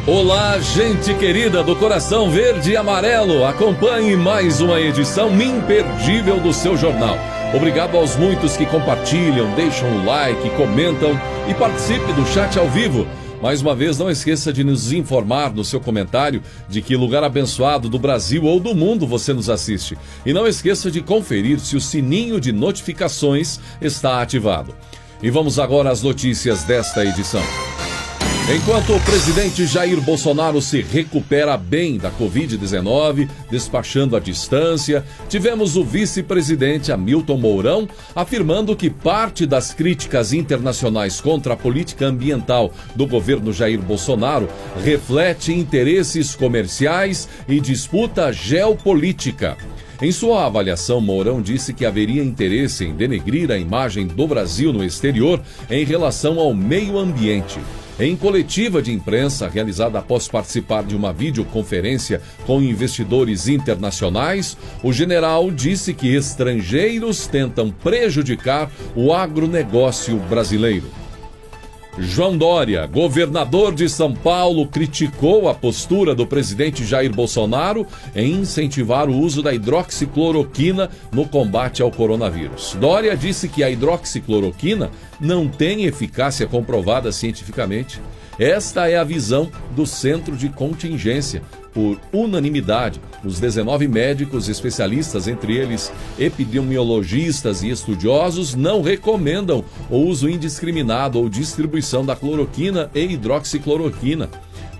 Olá, gente querida do coração verde e amarelo. Acompanhe mais uma edição imperdível do seu jornal. Obrigado aos muitos que compartilham, deixam o like, comentam e participe do chat ao vivo. Mais uma vez, não esqueça de nos informar no seu comentário de que lugar abençoado do Brasil ou do mundo você nos assiste. E não esqueça de conferir se o sininho de notificações está ativado. E vamos agora às notícias desta edição. Enquanto o presidente Jair Bolsonaro se recupera bem da Covid-19, despachando à distância, tivemos o vice-presidente Hamilton Mourão afirmando que parte das críticas internacionais contra a política ambiental do governo Jair Bolsonaro reflete interesses comerciais e disputa geopolítica. Em sua avaliação, Mourão disse que haveria interesse em denegrir a imagem do Brasil no exterior em relação ao meio ambiente. Em coletiva de imprensa realizada após participar de uma videoconferência com investidores internacionais, o general disse que estrangeiros tentam prejudicar o agronegócio brasileiro. João Dória, governador de São Paulo, criticou a postura do presidente Jair Bolsonaro em incentivar o uso da hidroxicloroquina no combate ao coronavírus. Dória disse que a hidroxicloroquina não tem eficácia comprovada cientificamente. Esta é a visão do Centro de Contingência. Por unanimidade, os 19 médicos especialistas, entre eles epidemiologistas e estudiosos, não recomendam o uso indiscriminado ou distribuição da cloroquina e hidroxicloroquina.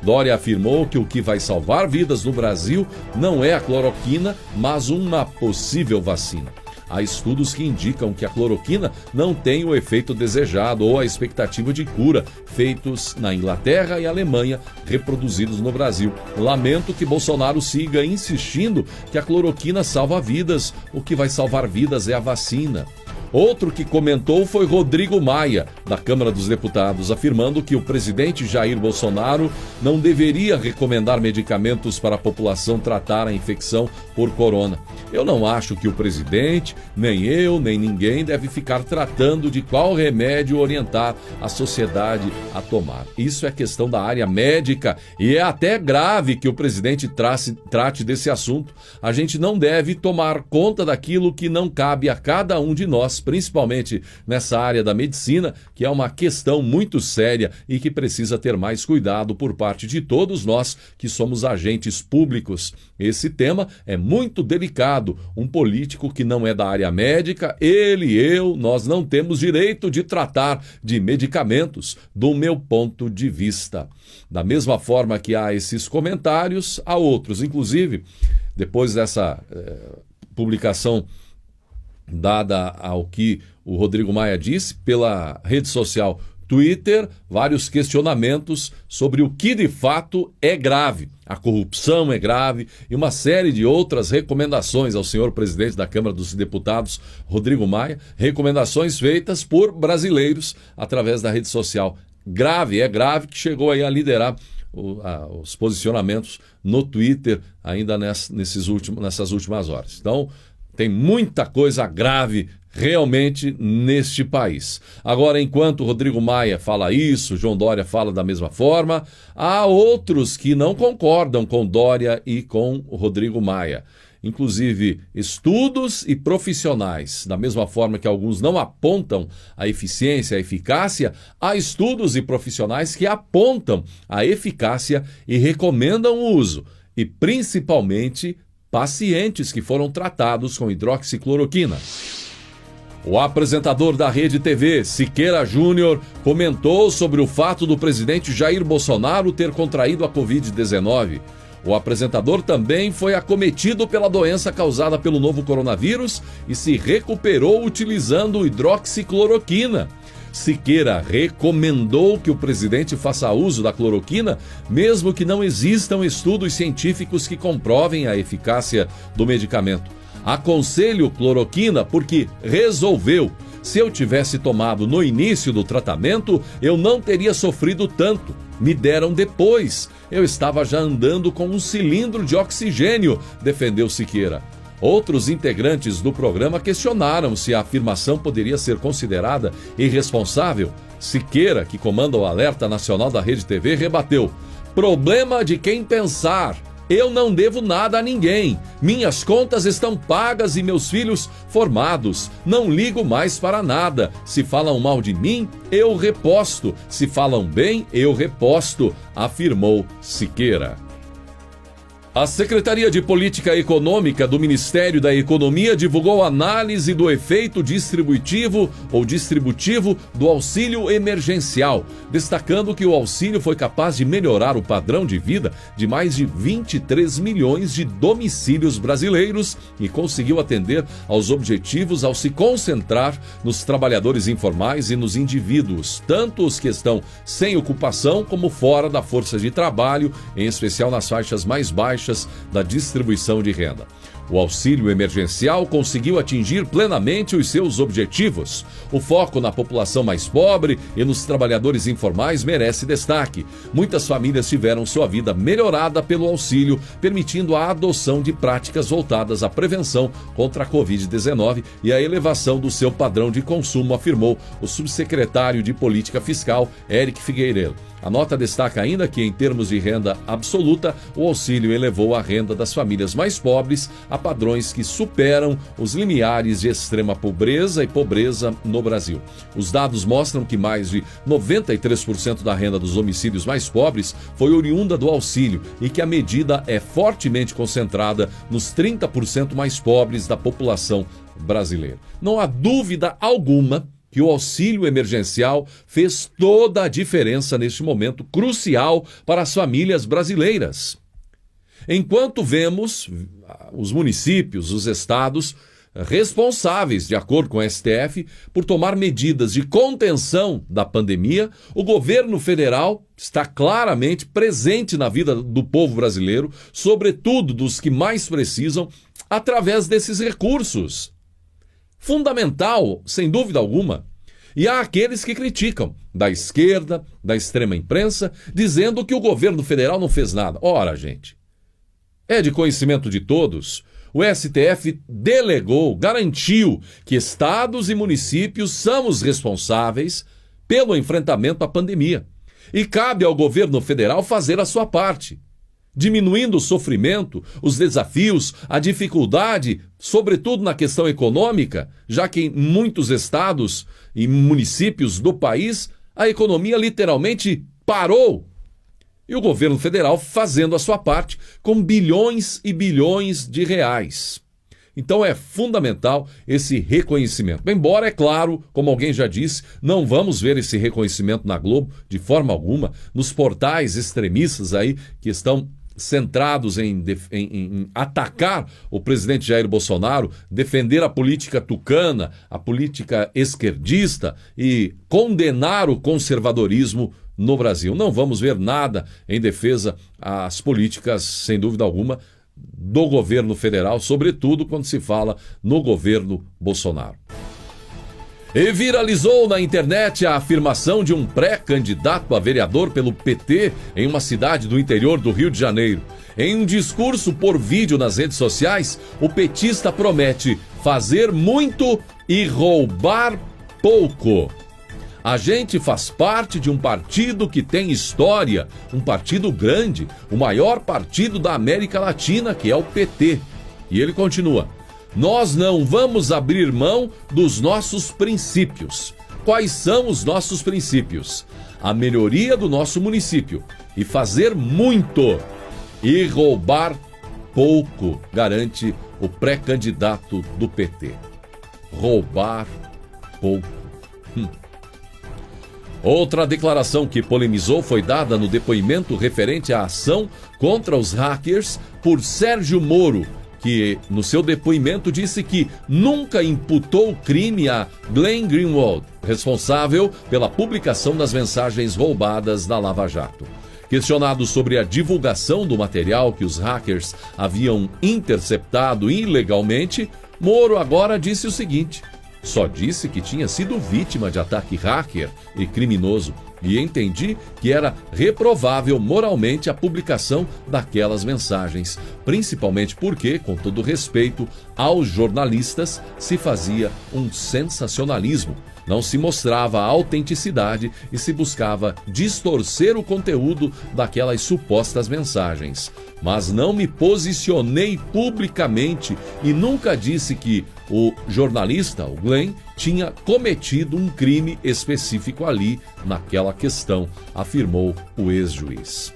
Dória afirmou que o que vai salvar vidas no Brasil não é a cloroquina, mas uma possível vacina. Há estudos que indicam que a cloroquina não tem o efeito desejado ou a expectativa de cura, feitos na Inglaterra e Alemanha, reproduzidos no Brasil. Lamento que Bolsonaro siga insistindo que a cloroquina salva vidas. O que vai salvar vidas é a vacina. Outro que comentou foi Rodrigo Maia, da Câmara dos Deputados, afirmando que o presidente Jair Bolsonaro não deveria recomendar medicamentos para a população tratar a infecção por corona. Eu não acho que o presidente, nem eu, nem ninguém deve ficar tratando de qual remédio orientar a sociedade a tomar. Isso é questão da área médica e é até grave que o presidente trate desse assunto. A gente não deve tomar conta daquilo que não cabe a cada um de nós, principalmente nessa área da medicina, que é uma questão muito séria e que precisa ter mais cuidado por parte de todos nós que somos agentes públicos. Esse tema é muito delicado. Um político que não é da área médica, ele e eu, nós não temos direito de tratar de medicamentos, do meu ponto de vista. Da mesma forma que há esses comentários, há outros. Inclusive, depois dessa publicação dada ao que o Rodrigo Maia disse pela rede social Twitter, vários questionamentos sobre o que de fato é grave. A corrupção é grave e uma série de outras recomendações ao senhor presidente da Câmara dos Deputados, Rodrigo Maia, recomendações feitas por brasileiros através da rede social. É grave que chegou aí a liderar os posicionamentos no Twitter ainda nessas últimas horas. Então, tem muita coisa grave realmente neste país. Agora, enquanto Rodrigo Maia fala isso, João Dória fala da mesma forma, há outros que não concordam com Dória e com Rodrigo Maia. Inclusive, estudos e profissionais. Da mesma forma que alguns não apontam a eficiência, a eficácia, há estudos e profissionais que apontam a eficácia e recomendam o uso. E, principalmente, pacientes que foram tratados com hidroxicloroquina. O apresentador da Rede TV, Siqueira Júnior, comentou sobre o fato do presidente Jair Bolsonaro ter contraído a Covid-19. O apresentador também foi acometido pela doença causada pelo novo coronavírus e se recuperou utilizando hidroxicloroquina. Siqueira recomendou que o presidente faça uso da cloroquina, mesmo que não existam estudos científicos que comprovem a eficácia do medicamento. Aconselho cloroquina porque resolveu. Se eu tivesse tomado no início do tratamento, eu não teria sofrido tanto. Me deram depois. Eu estava já andando com um cilindro de oxigênio, defendeu Siqueira. Outros integrantes do programa questionaram se a afirmação poderia ser considerada irresponsável. Siqueira, que comanda o Alerta Nacional da Rede TV, rebateu: Problema de quem pensar. Eu não devo nada a ninguém. Minhas contas estão pagas e meus filhos formados. Não ligo mais para nada. Se falam mal de mim, eu reposto. Se falam bem, eu reposto, afirmou Siqueira. A Secretaria de Política Econômica do Ministério da Economia divulgou análise do efeito distributivo do auxílio emergencial, destacando que o auxílio foi capaz de melhorar o padrão de vida de mais de 23 milhões de domicílios brasileiros e conseguiu atender aos objetivos ao se concentrar nos trabalhadores informais e nos indivíduos, tanto os que estão sem ocupação como fora da força de trabalho, em especial nas faixas mais baixas da distribuição de renda. O auxílio emergencial conseguiu atingir plenamente os seus objetivos. O foco na população mais pobre e nos trabalhadores informais merece destaque. Muitas famílias tiveram sua vida melhorada pelo auxílio, permitindo a adoção de práticas voltadas à prevenção contra a Covid-19 e a elevação do seu padrão de consumo, afirmou o subsecretário de Política Fiscal, Éric Figueiredo. A nota destaca ainda que, em termos de renda absoluta, o auxílio elevou a renda das famílias mais pobres a padrões que superam os limiares de extrema pobreza e pobreza no Brasil. Os dados mostram que mais de 93% da renda dos domicílios mais pobres foi oriunda do auxílio e que a medida é fortemente concentrada nos 30% mais pobres da população brasileira. Não há dúvida alguma que o auxílio emergencial fez toda a diferença neste momento crucial para as famílias brasileiras. Enquanto vemos os municípios, os estados responsáveis, de acordo com o STF, por tomar medidas de contenção da pandemia, o governo federal está claramente presente na vida do povo brasileiro, sobretudo dos que mais precisam, através desses recursos. Fundamental, sem dúvida alguma. E há aqueles que criticam, da esquerda, da extrema imprensa, dizendo que o governo federal não fez nada. Ora, gente, é de conhecimento de todos. O STF delegou, garantiu que estados e municípios são os responsáveis pelo enfrentamento à pandemia. E cabe ao governo federal fazer a sua parte, diminuindo o sofrimento, os desafios, a dificuldade, sobretudo na questão econômica, já que em muitos estados e municípios do país a economia literalmente parou. E o governo federal fazendo a sua parte com bilhões e bilhões de reais. Então é fundamental esse reconhecimento. Embora, é claro, como alguém já disse, não vamos ver esse reconhecimento na Globo de forma alguma, nos portais extremistas aí que estão centrados em atacar o presidente Jair Bolsonaro, defender a política tucana, a política esquerdista e condenar o conservadorismo no Brasil. Não vamos ver nada em defesa às políticas, sem dúvida alguma, do governo federal, sobretudo quando se fala no governo Bolsonaro. E viralizou na internet a afirmação de um pré-candidato a vereador pelo PT em uma cidade do interior do Rio de Janeiro. Em um discurso por vídeo nas redes sociais, o petista promete fazer muito e roubar pouco. A gente faz parte de um partido que tem história, um partido grande, o maior partido da América Latina, que é o PT. E ele continua: nós não vamos abrir mão dos nossos princípios. Quais são os nossos princípios? A melhoria do nosso município e fazer muito e roubar pouco, garante o pré-candidato do PT. Roubar pouco. Outra declaração que polemizou foi dada no depoimento referente à ação contra os hackers por Sérgio Moro, que no seu depoimento disse que nunca imputou crime a Glenn Greenwald, responsável pela publicação das mensagens roubadas da Lava Jato. Questionado sobre a divulgação do material que os hackers haviam interceptado ilegalmente, Moro agora disse o seguinte: só disse que tinha sido vítima de ataque hacker e criminoso e entendi que era reprovável moralmente a publicação daquelas mensagens, principalmente porque, com todo respeito aos jornalistas, se fazia um sensacionalismo. não se mostrava a autenticidade e se buscava distorcer o conteúdo daquelas supostas mensagens. Mas não me posicionei publicamente e nunca disse que o jornalista, o Glenn, tinha cometido um crime específico ali naquela questão, afirmou o ex-juiz.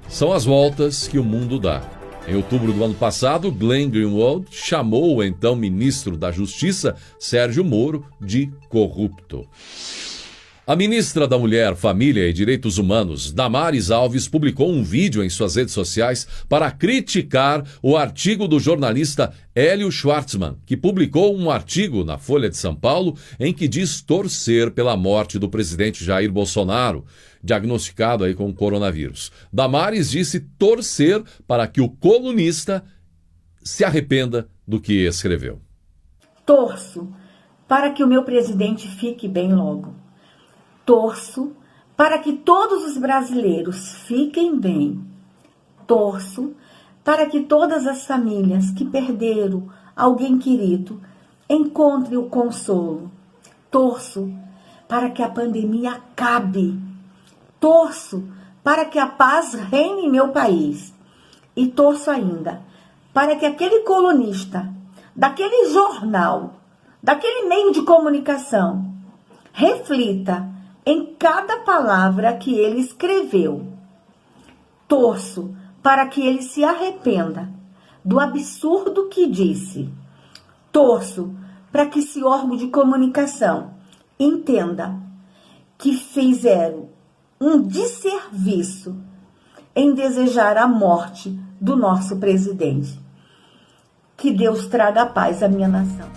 São as voltas que o mundo dá. Em outubro do ano passado, Glenn Greenwald chamou o então ministro da Justiça, Sérgio Moro, de corrupto. A ministra da Mulher, Família e Direitos Humanos, Damares Alves, publicou um vídeo em suas redes sociais para criticar o artigo do jornalista Hélio Schwartzman, que publicou um artigo na Folha de São Paulo em que diz torcer pela morte do presidente Jair Bolsonaro, diagnosticado aí com coronavírus. Damares disse torcer para que o colunista se arrependa do que escreveu. Torço para que o meu presidente fique bem logo. Torço para que todos os brasileiros fiquem bem. Torço para que todas as famílias que perderam alguém querido encontrem o consolo. Torço para que a pandemia acabe. Torço para que a paz reine em meu país. E torço ainda para que aquele colunista, daquele jornal, daquele meio de comunicação, reflita em cada palavra que ele escreveu. Torço para que ele se arrependa do absurdo que disse. Torço para que esse órgão de comunicação entenda que fizeram um desserviço em desejar a morte do nosso presidente. Que Deus traga a paz à minha nação.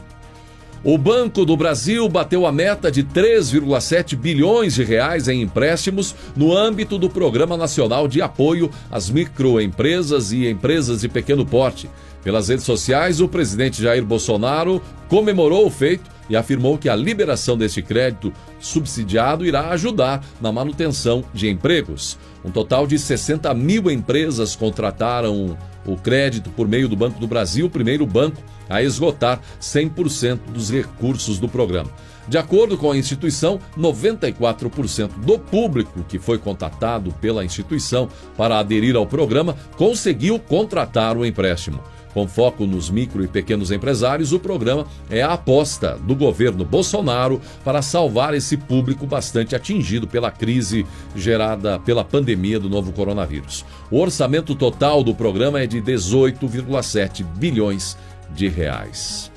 O Banco do Brasil bateu a meta de 3,7 bilhões de reais em empréstimos no âmbito do Programa Nacional de Apoio às Microempresas e Empresas de Pequeno Porte. Pelas redes sociais, o presidente Jair Bolsonaro comemorou o feito e afirmou que a liberação deste crédito subsidiado irá ajudar na manutenção de empregos. Um total de 60 mil empresas contrataram o crédito por meio do Banco do Brasil, o primeiro banco a esgotar 100% dos recursos do programa. De acordo com a instituição, 94% do público que foi contatado pela instituição para aderir ao programa conseguiu contratar o empréstimo. Com foco nos micro e pequenos empresários, o programa é a aposta do governo Bolsonaro para salvar esse público bastante atingido pela crise gerada pela pandemia do novo coronavírus. O orçamento total do programa é de 18,7 bilhões de reais.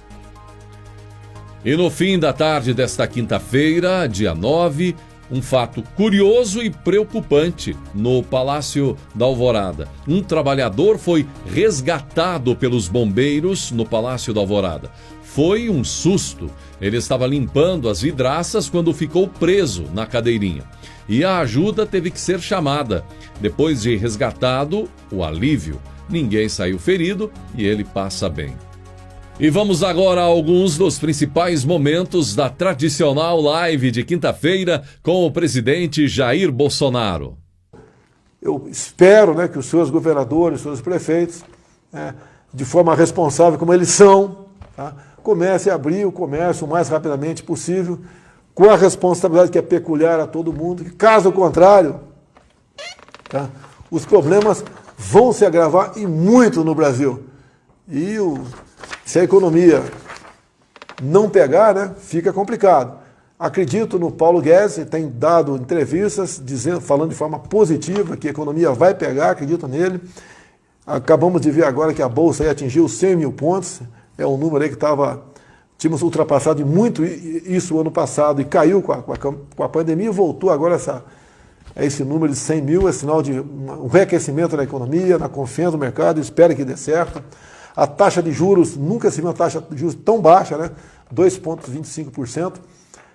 E no fim da tarde desta quinta-feira, dia 9, um fato curioso e preocupante no Palácio da Alvorada. Um trabalhador foi resgatado pelos bombeiros no Palácio da Alvorada. Foi um susto. Ele estava limpando as vidraças quando ficou preso na cadeirinha. E a ajuda teve que ser chamada. Depois de resgatado, o alívio. Ninguém saiu ferido e ele passa bem. E vamos agora a alguns dos principais momentos da tradicional live de quinta-feira com o presidente Jair Bolsonaro. Eu espero, que os seus governadores, os seus prefeitos, de forma responsável como eles são, comecem a abrir o comércio o mais rapidamente possível, com a responsabilidade que é peculiar a todo mundo, que caso contrário, os problemas vão se agravar e muito no Brasil. E se a economia não pegar, fica complicado. Acredito no Paulo Guedes, ele tem dado entrevistas falando de forma positiva que a economia vai pegar, acredito nele. Acabamos de ver agora que a Bolsa aí atingiu 100 mil pontos, é um número aí que tínhamos ultrapassado muito isso ano passado e caiu com a pandemia e voltou agora esse número de 100 mil, é sinal de um reaquecimento na economia, na confiança do mercado, espero que dê certo. A taxa de juros, nunca se viu uma taxa de juros tão baixa, 2,25%.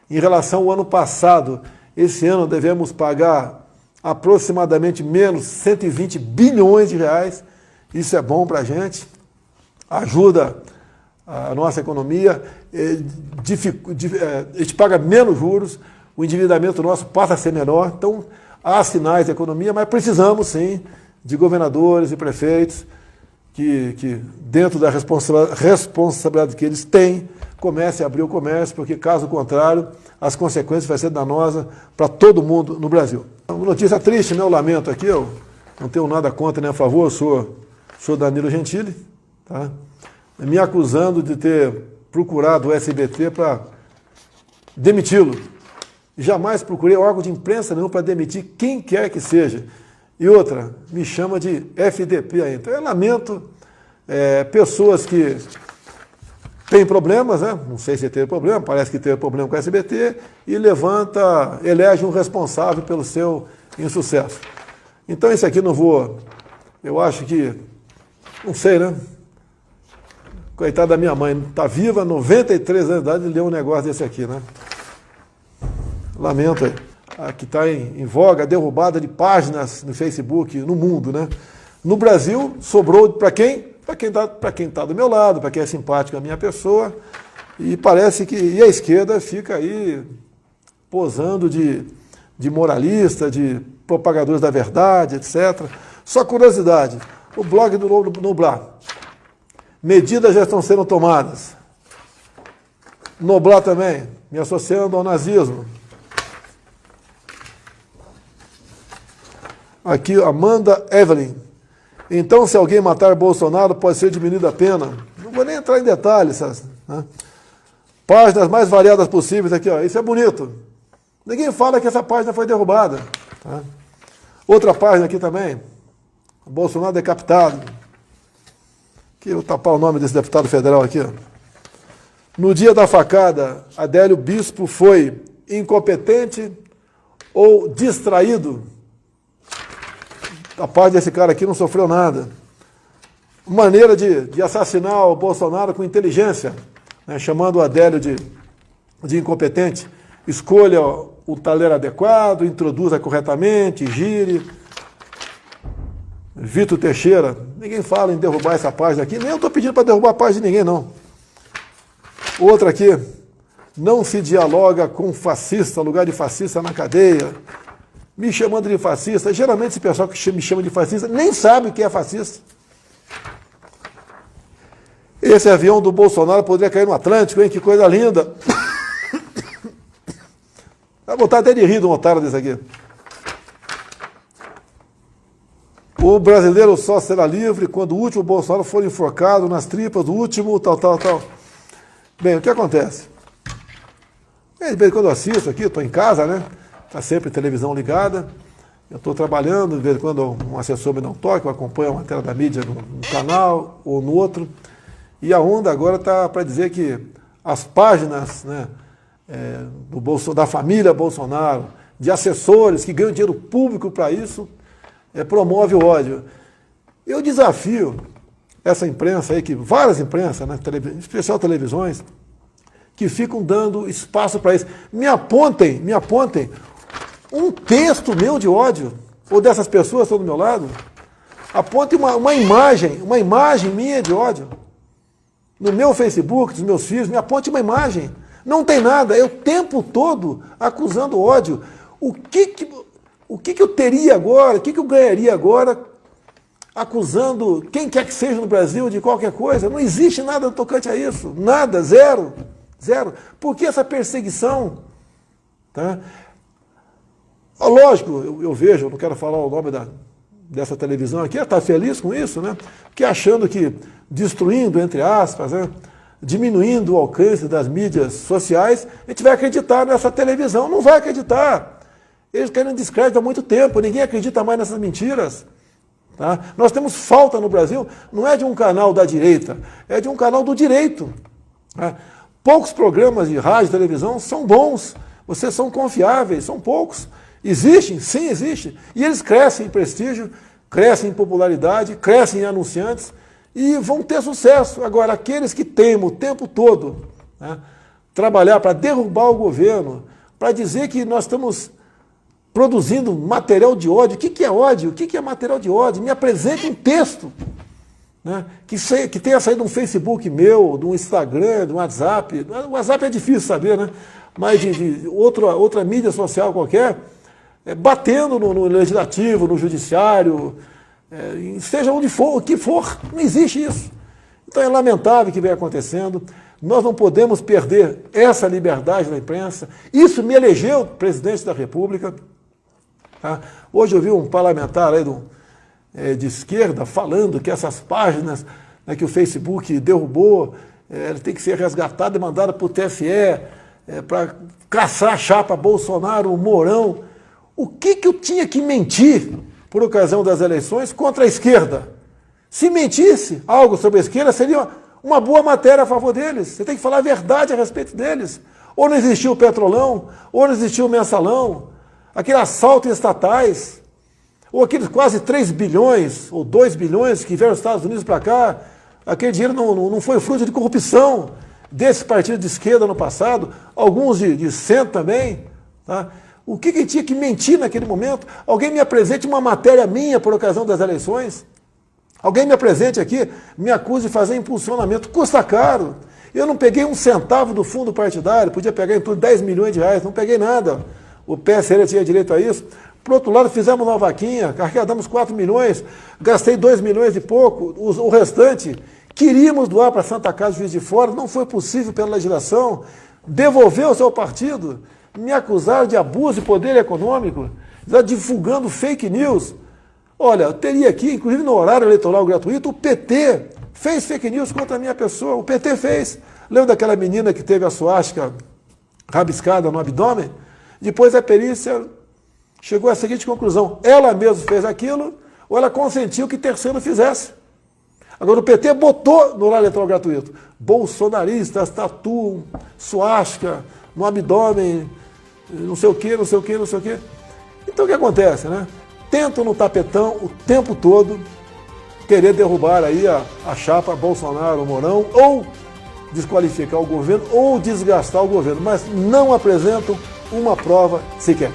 Em relação ao ano passado, esse ano devemos pagar aproximadamente menos 120 bilhões de reais. Isso é bom para a gente, ajuda a nossa economia, a gente paga menos juros, o endividamento nosso passa a ser menor. Então, há sinais da economia, mas precisamos sim de governadores e prefeitos que dentro da responsabilidade que eles têm, comece a abrir o comércio, porque caso contrário, as consequências vão ser danosas para todo mundo no Brasil. Uma notícia triste, né? Eu lamento aqui, eu não tenho nada contra nem a favor, sou Danilo Gentili, tá? Me acusando de ter procurado o SBT para demiti-lo. Jamais procurei órgão de imprensa nenhum para demitir quem quer que seja. E outra, me chama de FDP ainda. Então eu lamento pessoas que têm problemas, né? Não sei se teve problema, parece que teve problema com o SBT, e elege um responsável pelo seu insucesso. Então isso aqui não vou, eu acho que, não sei, né? Coitada da minha mãe, está viva, 93 anos de idade, e leu um negócio desse aqui, né? Lamento aí. Aqui está em voga a derrubada de páginas no Facebook, no mundo, né? No Brasil, sobrou para quem? Para quem está do meu lado, para quem é simpático a minha pessoa, e parece que a esquerda fica aí posando de moralista, de propagadores da verdade, etc. Só curiosidade, o blog do Noblar, medidas já estão sendo tomadas. Noblar também, me associando ao nazismo. Aqui, Amanda Evelyn. Então, se alguém matar Bolsonaro, pode ser diminuída a pena. Não vou nem entrar em detalhes. Né? Páginas mais variadas possíveis aqui, ó. Isso é bonito. Ninguém fala que essa página foi derrubada. Tá? Outra página aqui também. Bolsonaro decapitado. Aqui, eu vou tapar o nome desse deputado federal aqui. Ó. No dia da facada, Adélio Bispo foi incompetente ou distraído? A parte desse cara aqui não sofreu nada. Maneira de assassinar o Bolsonaro com inteligência, né, chamando o Adélio de incompetente. Escolha o talher adequado, introduza corretamente, gire. Vitor Teixeira, ninguém fala em derrubar essa página aqui, nem eu estou pedindo para derrubar a página de ninguém, não. Outra aqui, não se dialoga com fascista, lugar de fascista na cadeia. Me chamando de fascista. Geralmente esse pessoal que me chama de fascista nem sabe o que é fascista. Esse avião do Bolsonaro poderia cair no Atlântico, hein? Que coisa linda. Vai botar até de rir de um otário desse aqui. O brasileiro só será livre quando o último Bolsonaro for enforcado nas tripas do último tal. Bem, o que acontece? De vez em quando eu assisto aqui, estou em casa, né? Está sempre a televisão ligada, eu estou trabalhando, de vez em quando um assessor me dá um toque, eu acompanho a matéria da mídia num canal ou no outro, e a onda agora está para dizer que as páginas, né, da família Bolsonaro, de assessores que ganham dinheiro público para isso, promove o ódio. Eu desafio essa imprensa aí, que várias imprensas, né, em especial televisões, que ficam dando espaço para isso. Me apontem um texto meu de ódio, ou dessas pessoas que estão do meu lado, aponte uma imagem minha de ódio. No meu Facebook, dos meus filhos, me aponte uma imagem. Não tem nada, eu o tempo todo acusando ódio. O que eu teria agora, o que eu ganharia agora acusando quem quer que seja no Brasil de qualquer coisa? Não existe nada tocante a isso, nada, zero. Por que essa perseguição? Tá? Lógico, eu vejo, eu não quero falar o nome dessa televisão aqui, ela está feliz com isso, né? Porque achando que destruindo, entre aspas, né, diminuindo o alcance das mídias sociais, a gente vai acreditar nessa televisão. Não vai acreditar. Eles querem descrédito há muito tempo, ninguém acredita mais nessas mentiras. Tá? Nós temos falta no Brasil, não é de um canal da direita, é de um canal do direito. Tá? Poucos programas de rádio e televisão são bons, vocês são confiáveis, são poucos. Existem? Sim, existem. E eles crescem em prestígio, crescem em popularidade, crescem em anunciantes e vão ter sucesso. Agora, aqueles que teimam o tempo todo, né, trabalhar para derrubar o governo, para dizer que nós estamos produzindo material de ódio. O que é ódio? O que é material de ódio? Me apresente um texto, né, que tenha saído de um Facebook meu, de um Instagram, de um WhatsApp. O WhatsApp é difícil saber, né? Mas de outra mídia social qualquer, batendo no legislativo, no judiciário, seja onde for, o que for, não existe isso. Então é lamentável o que vem acontecendo. Nós não podemos perder essa liberdade da imprensa. Isso me elegeu presidente da República. Tá? Hoje eu vi um parlamentar aí de esquerda falando que essas páginas, né, que o Facebook derrubou, tem que ser resgatada e mandada para o TSE para caçar a chapa Bolsonaro, o Mourão. O que eu tinha que mentir por ocasião das eleições contra a esquerda? Se mentisse algo sobre a esquerda, seria uma boa matéria a favor deles. Você tem que falar a verdade a respeito deles. Ou não existiu o Petrolão, ou não existiu o Mensalão, aquele assalto em estatais, ou aqueles quase 3 bilhões ou 2 bilhões que vieram dos Estados Unidos para cá. Aquele dinheiro não foi fruto de corrupção desse partido de esquerda no passado, alguns de centro também. Tá? O que tinha que mentir naquele momento? Alguém me apresente uma matéria minha por ocasião das eleições. Alguém me apresente aqui, me acuse de fazer impulsionamento. Custa caro. Eu não peguei um centavo do fundo partidário, podia pegar em torno de 10 milhões de reais, não peguei nada. O PSL tinha direito a isso. Por outro lado, fizemos uma vaquinha, arrecadamos 4 milhões, gastei 2 milhões e pouco, o restante queríamos doar para a Santa Casa de Juiz de Fora, não foi possível pela legislação, devolveu ao seu partido, me acusaram de abuso de poder econômico, divulgando fake news. Olha, eu teria aqui, inclusive no horário eleitoral gratuito, o PT fez fake news contra a minha pessoa, o PT fez. Lembra daquela menina que teve a suástica rabiscada no abdômen? Depois a perícia chegou à seguinte conclusão: ela mesma fez aquilo, ou ela consentiu que terceiro fizesse. Agora o PT botou no horário eleitoral gratuito bolsonaristas tatuam suástica no abdômen, não sei o quê, não sei o quê, não sei o quê. Então o que acontece, né? Tentam no tapetão o tempo todo querer derrubar aí a chapa Bolsonaro-Mourão, ou desqualificar o governo, ou desgastar o governo, mas não apresentam uma prova sequer.